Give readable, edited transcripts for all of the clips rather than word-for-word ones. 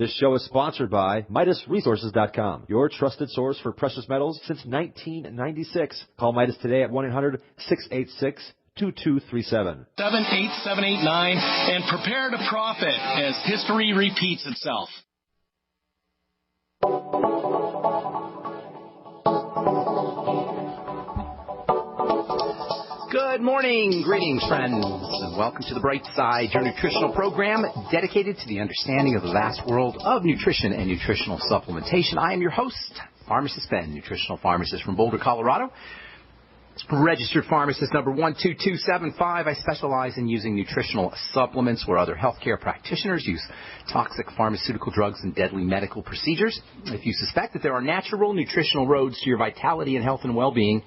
This show is sponsored by MidasResources.com, your trusted source for precious metals since 1996. Call Midas today at 1-800-686-2237. 78789 and prepare to profit as history repeats itself. Good morning, greetings, friends, and welcome to The Bright Side, your nutritional program dedicated to the understanding of the vast world of nutrition and nutritional supplementation. I am your host, Pharmacist Ben, nutritional pharmacist from Boulder, Colorado. Registered pharmacist number 12275. I specialize in using nutritional supplements where other healthcare practitioners use toxic pharmaceutical drugs and deadly medical procedures. If you suspect that there are natural nutritional roads to your vitality and health and well-being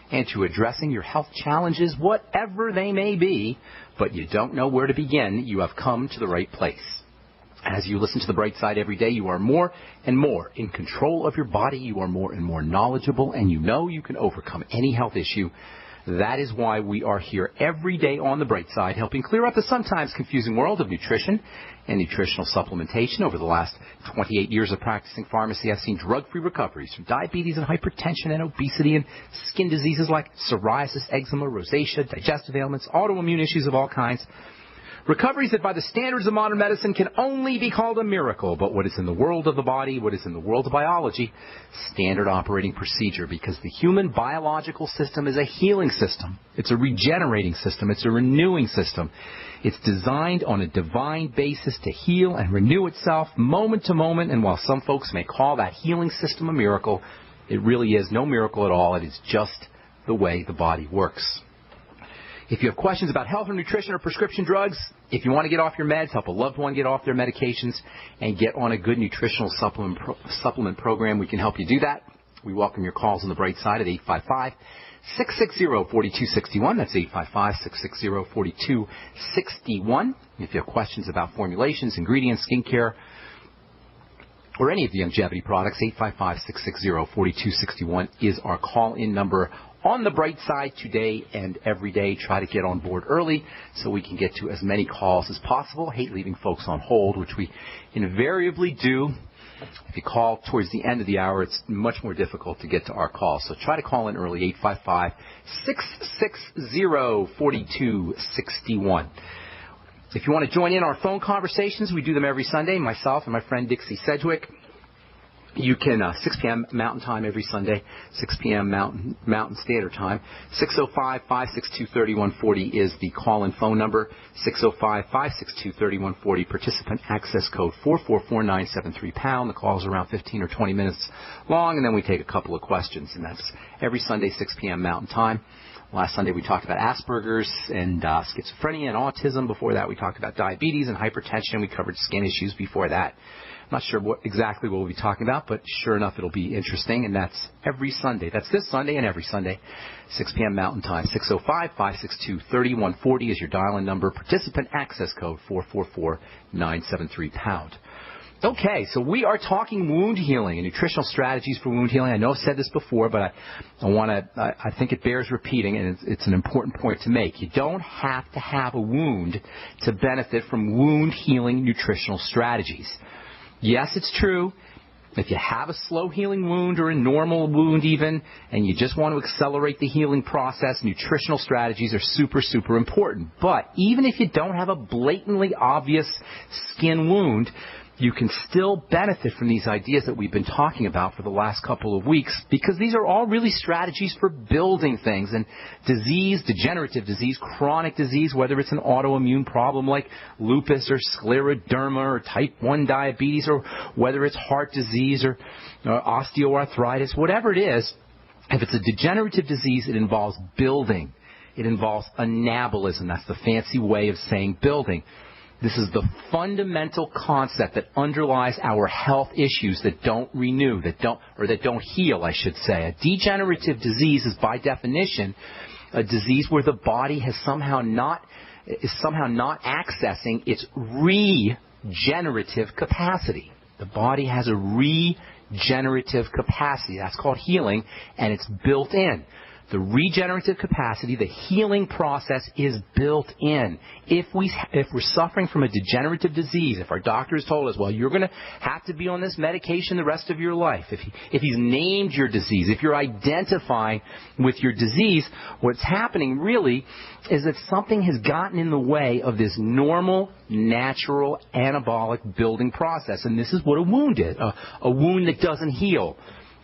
and to addressing your health challenges, whatever they may be, but you don't know where to begin, you have come to the right place. As you listen to The Bright Side every day, you are more and more in control of your body. You are more and more knowledgeable, and you know you can overcome any health issue. That is why we are here every day on The Bright Side, helping clear up the sometimes confusing world of nutrition and nutritional supplementation. Over the last 28 years of practicing pharmacy, I've seen drug-free recoveries from diabetes and hypertension and obesity and skin diseases like psoriasis, eczema, rosacea, digestive ailments, autoimmune issues of all kinds. Recoveries that by the standards of modern medicine can only be called a miracle, but what is in the world of the body, what is in the world of biology, standard operating procedure, because the human biological system is a healing system. It's a regenerating system. It's a renewing system. It's designed on a divine basis to heal and renew itself moment to moment, and while some folks may call that healing system a miracle, it really is no miracle at all. It is just the way the body works. If you have questions about health or nutrition or prescription drugs, if you want to get off your meds, help a loved one get off their medications, and get on a good nutritional supplement program, we can help you do that. We welcome your calls on The Bright Side at 855-660-4261. That's 855-660-4261. If you have questions about formulations, ingredients, skincare, or any of the longevity products, 855-660-4261 is our call-in number on The Bright Side today and every day. Try to get on board early so we can get to as many calls as possible. Hate leaving folks on hold, which we invariably do. If you call towards the end of the hour, it's much more difficult to get to our calls. So try to call in early, 855-660-4261. If you want to join in our phone conversations, we do them every Sunday, myself and my friend Dixie Sedgwick. You can, 6 p.m. Mountain Time every Sunday, 6 p.m. Mountain Standard Time. 605-562-3140 is the call-in phone number. 605-562-3140. Participant access code 444-973-pound. The call is around 15 or 20 minutes long, and then we take a couple of questions. And that's every Sunday, 6 p.m. Mountain Time. Last Sunday we talked about Asperger's and schizophrenia and autism. Before that we talked about diabetes and hypertension. We covered skin issues before that. I'm not sure exactly what we'll be talking about, but sure enough, it'll be interesting, and that's every Sunday. That's this Sunday and every Sunday, 6 p.m. Mountain Time. 605-562-3140 is your dial-in number. Participant access code 444-973-pound. Okay, so we are talking wound healing and nutritional strategies for wound healing. I know I've said this before, but I think it bears repeating, and it's an important point to make. You don't have to have a wound to benefit from wound healing nutritional strategies. Yes, it's true. If you have a slow-healing wound or a normal wound even, and you just want to accelerate the healing process, nutritional strategies are super, super important. But even if you don't have a blatantly obvious skin wound, you can still benefit from these ideas that we've been talking about for the last couple of weeks, because these are all really strategies for building things. And disease, degenerative disease, chronic disease, whether it's an autoimmune problem like lupus or scleroderma or type 1 diabetes, or whether it's heart disease or osteoarthritis, whatever it is, if it's a degenerative disease, it involves building. It involves anabolism. That's the fancy way of saying building. This is the fundamental concept that underlies our health issues that don't renew, that don't heal, I should say. A degenerative disease is by definition a disease where the body is somehow not accessing its regenerative capacity. The body has a regenerative capacity. That's called healing, and it's built in. The regenerative capacity, the healing process is built in. If we're suffering from a degenerative disease, if our doctor has told us, well, you're going to have to be on this medication the rest of your life, if he's named your disease, if you're identifying with your disease, what's happening really is that something has gotten in the way of this normal, natural, anabolic building process. And this is what a wound is, a wound that doesn't heal.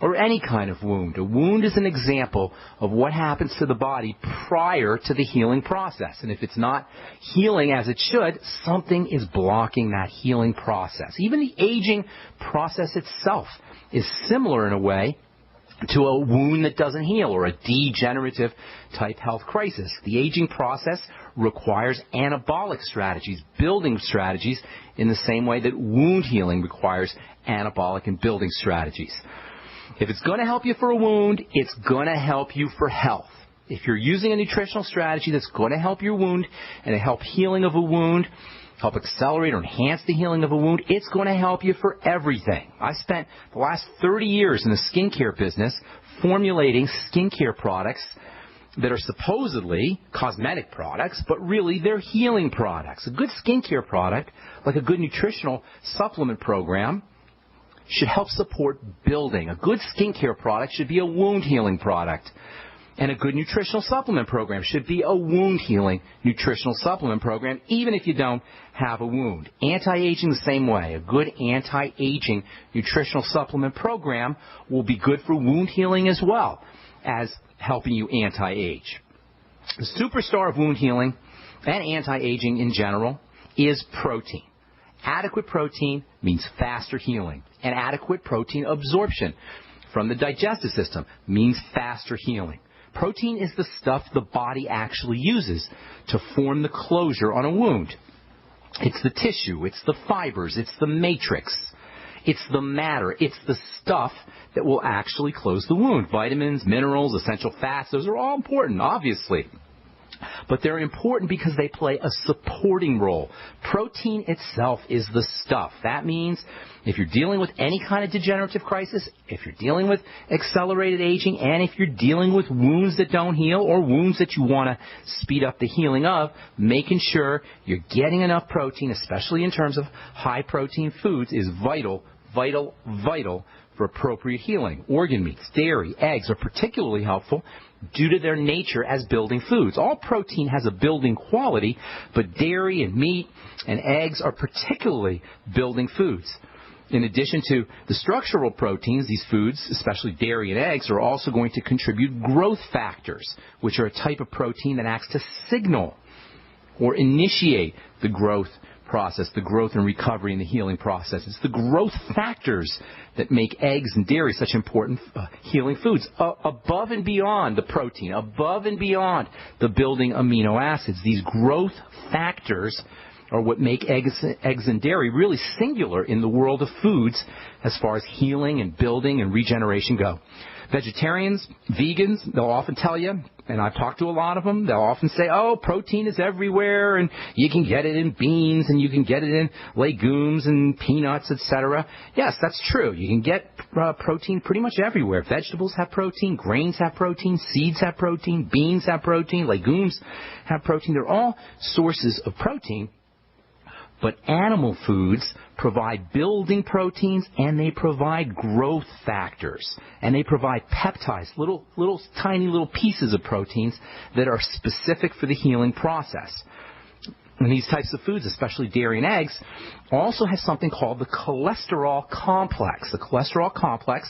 Or any kind of wound. A wound is an example of what happens to the body prior to the healing process. And if it's not healing as it should, something is blocking that healing process. Even the aging process itself is similar in a way to a wound that doesn't heal or a degenerative type health crisis. The aging process requires anabolic strategies, building strategies, in the same way that wound healing requires anabolic and building strategies. If it's going to help you for a wound, it's going to help you for health. If you're using a nutritional strategy that's going to help your wound and help healing of a wound, help accelerate or enhance the healing of a wound, it's going to help you for everything. I spent the last 30 years in the skincare business formulating skincare products that are supposedly cosmetic products, but really they're healing products. A good skincare product, like a good nutritional supplement program, should help support building. A good skincare product should be a wound healing product. And a good nutritional supplement program should be a wound healing nutritional supplement program, even if you don't have a wound. Anti-aging the same way. A good anti-aging nutritional supplement program will be good for wound healing as well as helping you anti-age. The superstar of wound healing and anti-aging in general is protein. Adequate protein means faster healing, and adequate protein absorption from the digestive system means faster healing. Protein is the stuff the body actually uses to form the closure on a wound. It's the tissue, it's the fibers, it's the matrix, it's the matter, it's the stuff that will actually close the wound. Vitamins, minerals, essential fats, those are all important, obviously. But they're important because they play a supporting role. Protein itself is the stuff. That means if you're dealing with any kind of degenerative crisis, if you're dealing with accelerated aging, and if you're dealing with wounds that don't heal or wounds that you want to speed up the healing of, making sure you're getting enough protein, especially in terms of high-protein foods, is vital for appropriate healing. Organ meats, dairy, eggs are particularly helpful due to their nature as building foods. All protein has a building quality, but dairy and meat and eggs are particularly building foods. In addition to the structural proteins, these foods, especially dairy and eggs, are also going to contribute growth factors, which are a type of protein that acts to signal or initiate the growth process, the growth and recovery and the healing process. It's the growth factors that make eggs and dairy such important healing foods. Above and beyond the protein, above and beyond the building amino acids, these growth factors are what make eggs and dairy really singular in the world of foods as far as healing and building and regeneration go. Vegetarians, vegans, they'll often tell you, and I've talked to a lot of them, they'll often say, oh, protein is everywhere, and you can get it in beans, and you can get it in legumes and peanuts, etc. Yes, that's true. You can get protein pretty much everywhere. Vegetables have protein, grains have protein, seeds have protein, beans have protein, legumes have protein. They're all sources of protein. But animal foods provide building proteins, and they provide growth factors, and they provide peptides, little tiny little pieces of proteins that are specific for the healing process. And these types of foods, especially dairy and eggs, also have something called the cholesterol complex. The cholesterol complex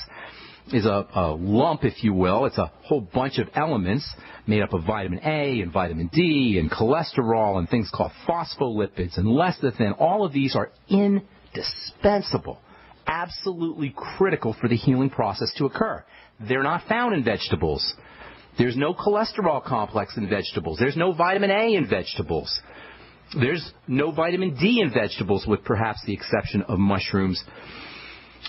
is a lump, if you will. It's a whole bunch of elements made up of vitamin A and vitamin D and cholesterol and things called phospholipids and lecithin. All of these are indispensable, absolutely critical for the healing process to occur. They're not found in vegetables. There's no cholesterol complex in vegetables. There's no vitamin A in vegetables. There's no vitamin D in vegetables, with perhaps the exception of mushrooms.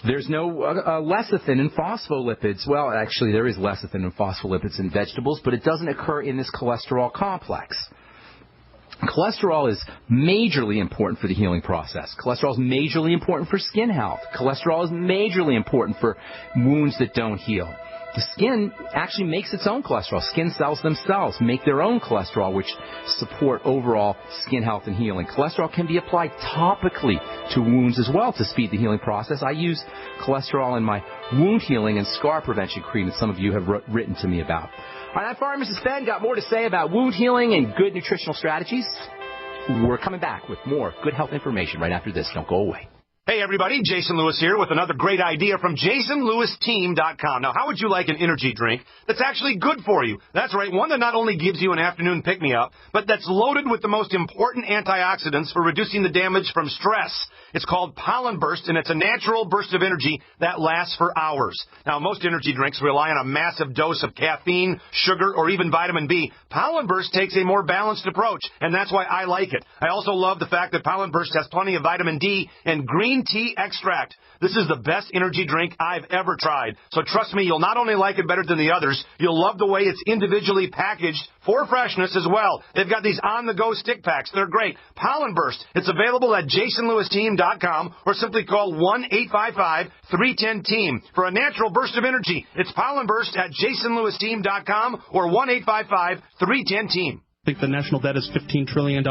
There's no lecithin in phospholipids. Well, actually, there is lecithin in phospholipids in vegetables, but it doesn't occur in this cholesterol complex. Cholesterol is majorly important for the healing process. Cholesterol is majorly important for skin health. Cholesterol is majorly important for wounds that don't heal. The skin actually makes its own cholesterol. Skin cells themselves make their own cholesterol, which support overall skin health and healing. Cholesterol can be applied topically to wounds as well to speed the healing process. I use cholesterol in my wound healing and scar prevention cream that some of you have written to me about. All right, I'm Pharmacist Ben. Got more to say about wound healing and good nutritional strategies. We're coming back with more good health information right after this. Don't go away. Hey, everybody, Jason Lewis here with another great idea from JasonLewisTeam.com. Now, how would you like an energy drink that's actually good for you? That's right, one that not only gives you an afternoon pick-me-up, but that's loaded with the most important antioxidants for reducing the damage from stress. It's called Pollen Burst, and it's a natural burst of energy that lasts for hours. Now, most energy drinks rely on a massive dose of caffeine, sugar, or even vitamin B. Pollen Burst takes a more balanced approach, and that's why I like it. I also love the fact that Pollen Burst has plenty of vitamin D and green tea extract. This is the best energy drink I've ever tried. So trust me, you'll not only like it better than the others, you'll love the way it's individually packaged for freshness as well. They've got these on-the-go stick packs. They're great. Pollen Burst. It's available at JasonLewisTeam.com or simply call 1-855-310-TEAM for a natural burst of energy. It's Pollen Burst at JasonLewisTeam.com or 1-855-310-TEAM. Think the national debt is $15 trillion?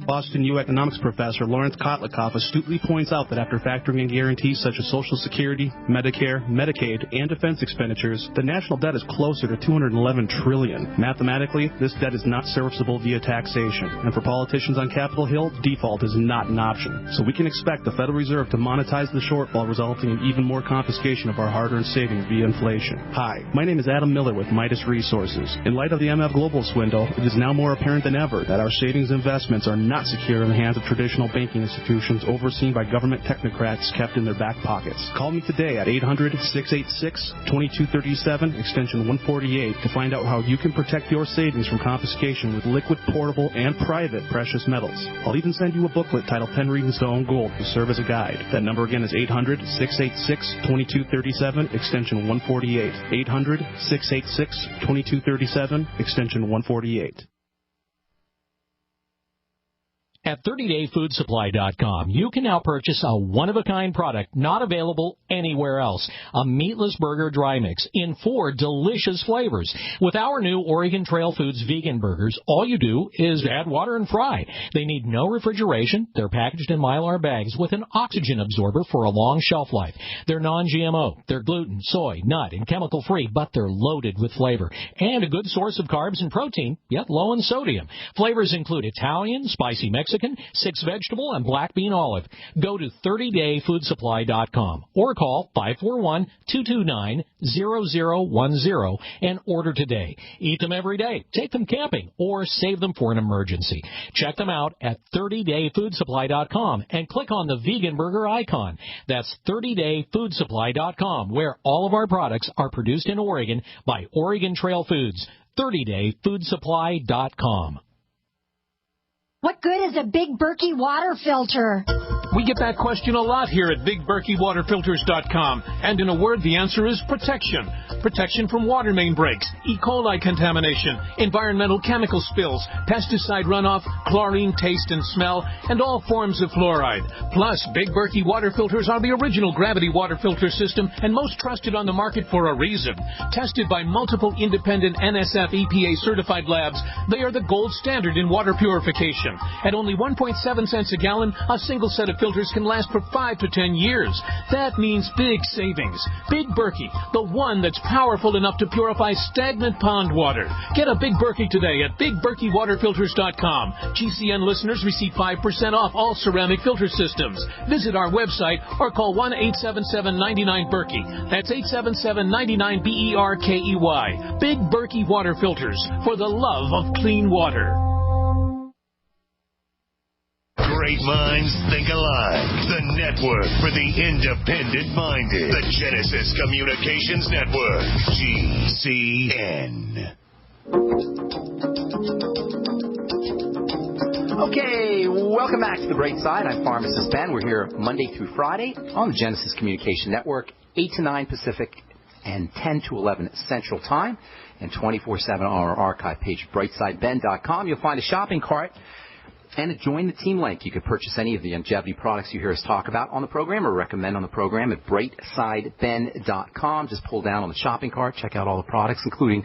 Boston U economics professor Lawrence Kotlikoff astutely points out that after factoring in guarantees such as Social Security, Medicare, Medicaid, and defense expenditures, the national debt is closer to $211 trillion. Mathematically, this debt is not serviceable via taxation, and for politicians on Capitol Hill, default is not an option. So we can expect the Federal Reserve to monetize the shortfall, resulting in even more confiscation of our hard-earned savings via inflation. Hi, my name is Adam Miller with Midas Resources. In light of the MF Global swindle, it is now more apparent than ever that our savings investments are not secure in the hands of traditional banking institutions overseen by government technocrats kept in their back pockets. Call me today at 800-686-2237, extension 148, to find out how you can protect your savings from confiscation with liquid, portable, and private precious metals. I'll even send you a booklet titled 10 Reasons to Own Gold to serve as a guide. That number again is 800-686-2237, extension 148. 800-686-2237, extension 148. At 30dayfoodsupply.com, you can now purchase a one-of-a-kind product not available anywhere else. A meatless burger dry mix in 4 delicious flavors. With our new Oregon Trail Foods vegan burgers, all you do is add water and fry. They need no refrigeration. They're packaged in Mylar bags with an oxygen absorber for a long shelf life. They're non-GMO. They're gluten, soy, nut, and chemical-free, but they're loaded with flavor. And a good source of carbs and protein, yet low in sodium. Flavors include Italian, spicy Mexican, 6 vegetable, and black bean olive. Go to 30dayfoodsupply.com or call 541-229-0010 and order today. Eat them every day, take them camping, or save them for an emergency. Check them out at 30dayfoodsupply.com and click on the vegan burger icon. That's 30dayfoodsupply.com, where all of our products are produced in Oregon by Oregon Trail Foods. 30dayfoodsupply.com. What good is a Big Berkey water filter? We get that question a lot here at BigBerkeyWaterFilters.com. And in a word, the answer is protection. Protection from water main breaks, E. coli contamination, environmental chemical spills, pesticide runoff, chlorine taste and smell, and all forms of fluoride. Plus, Big Berkey water filters are the original gravity water filter system and most trusted on the market for a reason. Tested by multiple independent NSF EPA certified labs, they are the gold standard in water purification. At only 1.7 cents a gallon, a single set of filters can last for 5 to 10 years. That means big savings. Big Berkey, the one that's powerful enough to purify stagnant pond water. Get a Big Berkey today at BigBerkeyWaterFilters.com. GCN listeners receive 5% off all ceramic filter systems. Visit our website or call 1-877-99-BERKEY. That's 877-99-BERKEY. Big Berkey Water Filters, for the love of clean water. Great minds think alike. The network for the independent-minded. The Genesis Communications Network. GCN. Okay, welcome back to The Bright Side. I'm Pharmacist Ben. We're here Monday through Friday on the Genesis Communication Network, 8 to 9 Pacific and 10 to 11 Central Time, and 24/7 on our archive page, brightsideben.com. You'll find a shopping cart And join the team link. You can purchase any of the longevity products you hear us talk about on the program or recommend on the program at brightsideben.com. Just pull down on the shopping cart, check out all the products, including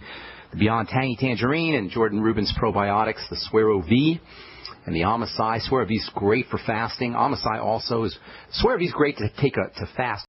the Beyond Tangy Tangerine and Jordan Rubin's probiotics, the Suero V and the Amasai. Suero V is great for fasting. Amasai also is, Suero V is great to fast.